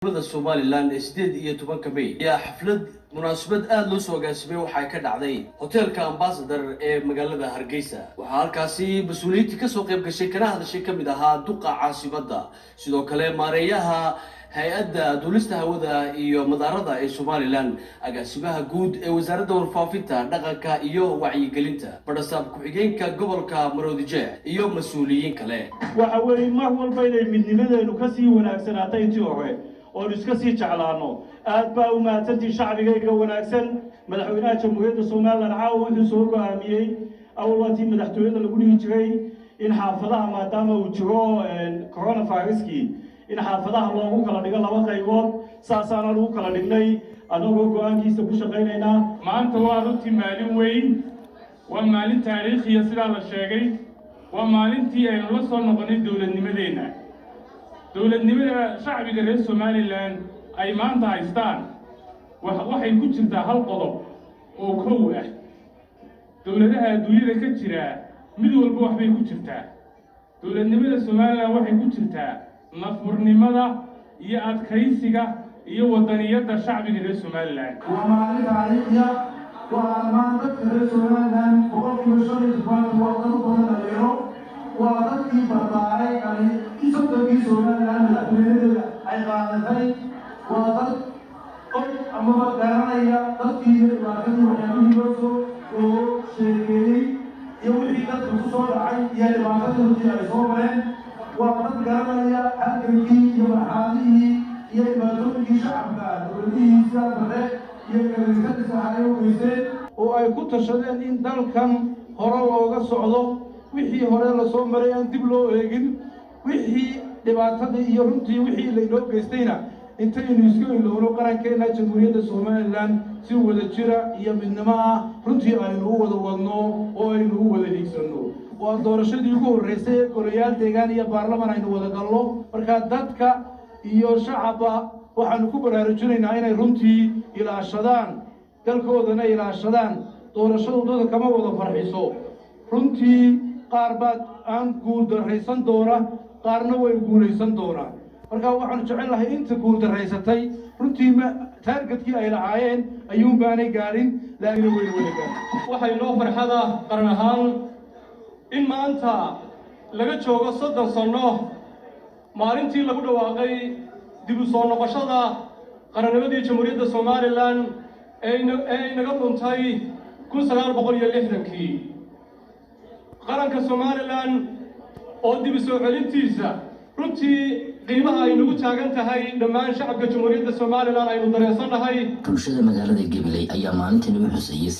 مدة Somaliland إسداد iyo tobanka May ayaa xaflad munaasabad aad loo soo gaasibay waxay ka dhacday hotelka Ambassador ee magaalada Hargeysa waxa halkaasi mas'uuliyiinta ka soo qayb gashay kana hadashay kamid ahaa duqa caasimadda sidoo kale maareeyaha hay'adda duulista hawada iyo madaarada ee Somaliland agaasimaha guud ee wasaaradda warfaafinta dhaqanka iyo wacyigelinta badhasaab ku-xigeenka gobolka Maroodijeex iyo mas'uuliyiin kale waxa weey mar walba inay midnimadeenu ka sii wanaagsanaato intii hore oo iska sii jeclaano aad baa u mahadsantii shacbigayga wanaagsan madaxweynaha jamhuuriyadda Soomaaliland wuxuu soo go'aamiyay awaltii madaxtooyada lagu dhigi jiray in xaafadaha maadaama uu jiro coronaviruskii in xaafadaha loogu kala dhigo laba qaybood saasaan lagu kala dhignay anagoo go'aankiisa ku shaqeynayna maanta waa runtii maalin weyn waa maalin taariikhiya sida la sheegay waa maalintii aynu la soo noqonay dawladnimadeena dawladnimada shacbiga reer Somaliland ay maanta haystaan waxay ku jirtaa hal qodob oo kow ah dawladaha adduunyada ka jira mid walba waxbay ku jirtaa dawladnimada Somaliland waxay ku jirtaa nafurnimada iyo adkaysiga iyo wadaniyada shacbiga reer Somaliland waa maalin taariikhiya waa maanta reer Somaliland boqolkiiba 5 waa dad badan dhalinyaro waa dadkii barbaaray ay isodogii Somaliland madaxweynadeeda ay qaadatay waa dad ama garanaya dadkii dhibaatadii waxyaabihii loo soo sheekeeyey iyo wixii dadka ku soo dhacay iyo dhibaatadii ay soo mareen waa dad garanaya halgankii iyo marxaladihii iyo dhibaatooyinkii shacabka dowladihiisa bare iyo kalistadiisa waxay u geysteen oo ay ku tashadeen in dalkan hore looga socdo wixii hore la soo maray aan dib loo eegin wixii dhibaatadii iyo runtii wixii la inoo geystayna intaynu isku ilowno qarankeena jamhuuriyadda Somaliland si wada jira iyo midnimo ah runtii aynu u wada wadno oo aynu u wada higsano waa doorashadii ugu horeysay ee golayaal deegaan iyo baarlamaan aynu wada galno marka dadka iyo shacabka waxaanu ku baraarujinaynaa inay runtii ilaashadaan dalkoodana ilaashadaan doorashadu dadka kama wada farxiso runtii qaar baad aan guuldarraysan doona qaarna way guulaysan doonaan marka waxaan jecelahay inta guuldarraysatay runtii taargetkii ay lahaayeen ayuun baanay gaarin laakiin way wada gaareen waxay noo farxada qaran ahaan in maanta laga joogo 30 sano maalintii lagu dhawaaqay dib u soo noqoshada qarannimadii jamhuuriyadda Somaliland ee inaga dhuntay 1960kii qaranka Somaliland oo dib u soo celintiisa runtii qiimaha ay nagu taagan tahay dhammaan shacabka jamhuuriyadda Somaliland aynu dareensanahay bulshada magaalada Gabiley ayaa maalintan u xusayay